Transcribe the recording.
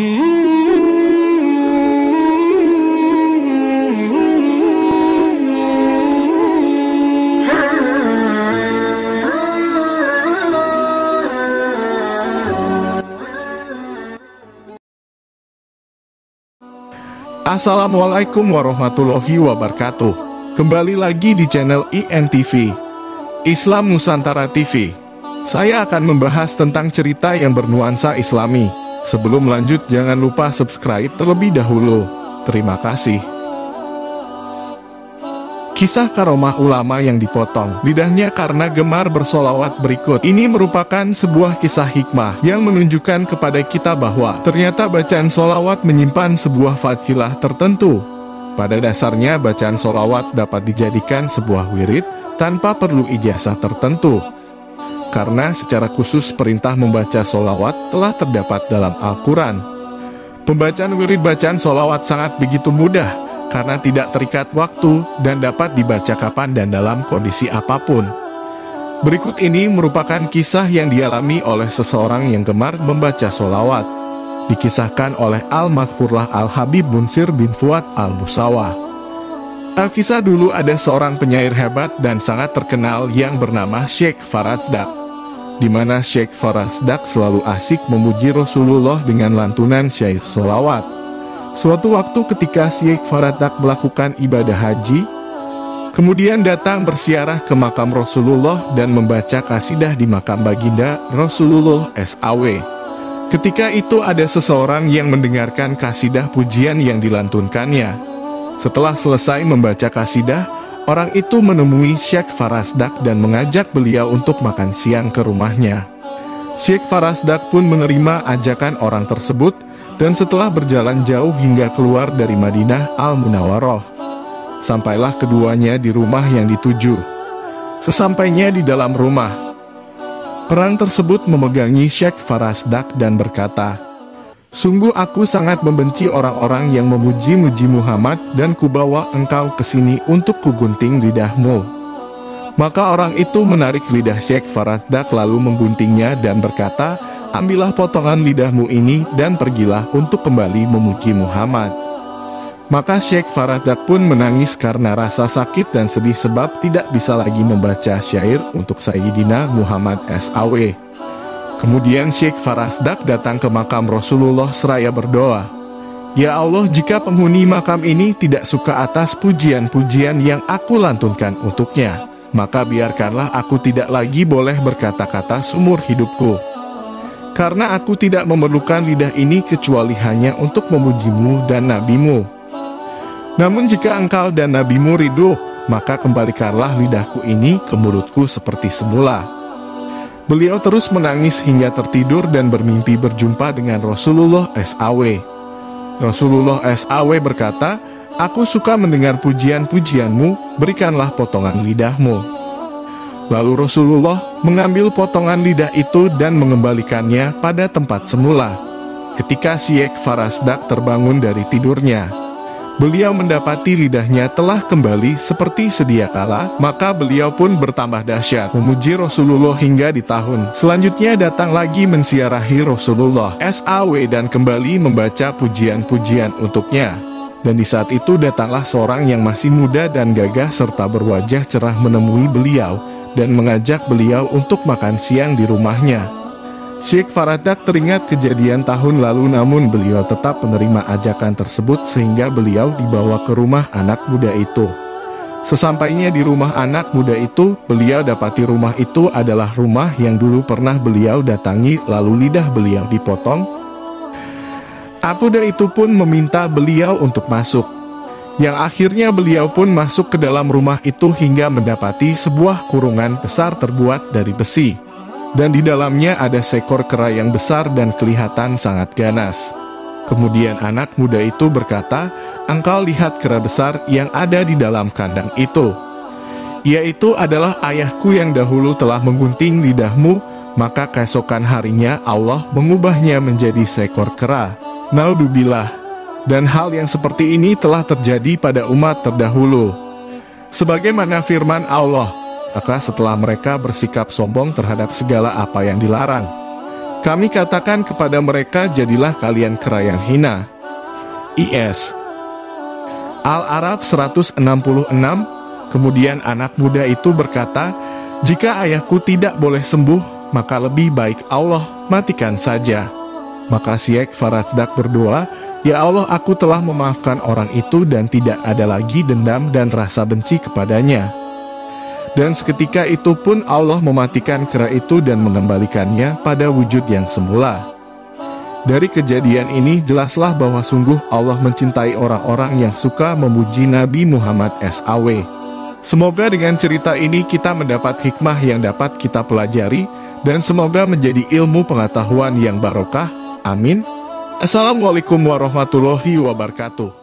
Assalamualaikum warahmatullahi wabarakatuh. Kembali lagi di channel INTV, Islam Nusantara TV. Saya akan membahas tentang cerita yang bernuansa Islami. Sebelum lanjut, jangan lupa subscribe terlebih dahulu. Terima kasih. Kisah karomah ulama yang dipotong lidahnya karena gemar bersolawat berikut. Ini merupakan sebuah kisah hikmah yang menunjukkan kepada kita bahwa ternyata bacaan solawat menyimpan sebuah fadilah tertentu. Pada dasarnya bacaan solawat dapat dijadikan sebuah wirid tanpa perlu ijazah tertentu. Karena secara khusus perintah membaca solawat telah terdapat dalam Al-Quran. Pembacaan wirid bacaan solawat sangat begitu mudah karena tidak terikat waktu dan dapat dibaca kapan dan dalam kondisi apapun. Berikut ini merupakan kisah yang dialami oleh seseorang yang gemar membaca solawat. Dikisahkan oleh Al-Maghfurlah Al-Habib Munsir bin Fuad Al-Musawa. Kisah dulu ada seorang penyair hebat dan sangat terkenal yang bernama Syekh Farasdak, di mana Syekh Farasdak selalu asyik memuji Rasulullah dengan lantunan syair solawat. Suatu waktu ketika Syekh Farasdak melakukan ibadah haji, kemudian datang bersiarah ke makam Rasulullah dan membaca kasidah di makam baginda Rasulullah SAW. Ketika itu ada seseorang yang mendengarkan kasidah pujian yang dilantunkannya. Setelah selesai membaca kasidah, orang itu menemui Syekh Farasdak dan mengajak beliau untuk makan siang ke rumahnya. Syekh Farasdak pun menerima ajakan orang tersebut, dan setelah berjalan jauh hingga keluar dari Madinah Al-Munawwaroh, sampailah keduanya di rumah yang dituju. Sesampainya di dalam rumah, perang tersebut memegangi Syekh Farasdak dan berkata, "Sungguh aku sangat membenci orang-orang yang memuji-muji Muhammad dan kubawa engkau ke sini untuk kugunting lidahmu." Maka orang itu menarik lidah Syekh Farasdak lalu mengguntingnya dan berkata, "Ambillah potongan lidahmu ini dan pergilah untuk kembali memuji Muhammad." Maka Syekh Farasdak pun menangis karena rasa sakit dan sedih sebab tidak bisa lagi membaca syair untuk Sayyidina Muhammad SAW. Kemudian Syekh Farasdak datang ke makam Rasulullah seraya berdoa, "Ya Allah, jika penghuni makam ini tidak suka atas pujian-pujian yang aku lantunkan untuknya, maka biarkanlah aku tidak lagi boleh berkata-kata seumur hidupku. Karena aku tidak memerlukan lidah ini kecuali hanya untuk memujimu dan nabimu. Namun jika engkau dan nabimu ridho, maka kembalikanlah lidahku ini ke mulutku seperti semula." Beliau terus menangis hingga tertidur dan bermimpi berjumpa dengan Rasulullah SAW. Rasulullah SAW berkata, "Aku suka mendengar pujian-pujianmu, berikanlah potongan lidahmu." Lalu Rasulullah mengambil potongan lidah itu dan mengembalikannya pada tempat semula. Ketika Syekh Farasdak terbangun dari tidurnya, beliau mendapati lidahnya telah kembali seperti sedia kala, maka beliau pun bertambah dahsyat memuji Rasulullah hingga di tahun selanjutnya datang lagi mensiarahi Rasulullah SAW dan kembali membaca pujian-pujian untuknya. Dan di saat itu datanglah seorang yang masih muda dan gagah serta berwajah cerah menemui beliau dan mengajak beliau untuk makan siang di rumahnya. Syekh Farasdak teringat kejadian tahun lalu, namun beliau tetap menerima ajakan tersebut sehingga beliau dibawa ke rumah anak muda itu. Sesampainya di rumah anak muda itu, beliau dapati rumah itu adalah rumah yang dulu pernah beliau datangi, lalu lidah beliau dipotong. Pemuda itu pun meminta beliau untuk masuk, yang akhirnya beliau pun masuk ke dalam rumah itu hingga mendapati sebuah kurungan besar terbuat dari besi, dan di dalamnya ada seekor kera yang besar dan kelihatan sangat ganas. Kemudian anak muda itu berkata, "Engkau lihat kera besar yang ada di dalam kandang itu. Yaitu adalah ayahku yang dahulu telah menggunting lidahmu, maka keesokan harinya Allah mengubahnya menjadi seekor kera. Naudzubillah. Dan hal yang seperti ini telah terjadi pada umat terdahulu. Sebagaimana firman Allah, maka setelah mereka bersikap sombong terhadap segala apa yang dilarang, Kami katakan kepada mereka, jadilah kalian kera yang hina. IS Al-Araf 166. Kemudian anak muda itu berkata, jika ayahku tidak boleh sembuh, maka lebih baik Allah matikan saja. Maka Syekh Farajdak berdoa, ya Allah, aku telah memaafkan orang itu dan tidak ada lagi dendam dan rasa benci kepadanya. Dan seketika itu pun Allah mematikan kera itu dan mengembalikannya pada wujud yang semula. Dari kejadian ini jelaslah bahwa sungguh Allah mencintai orang-orang yang suka memuji Nabi Muhammad SAW. Semoga dengan cerita ini kita mendapat hikmah yang dapat kita pelajari, dan semoga menjadi ilmu pengetahuan yang barokah. Amin. Assalamualaikum warahmatullahi wabarakatuh.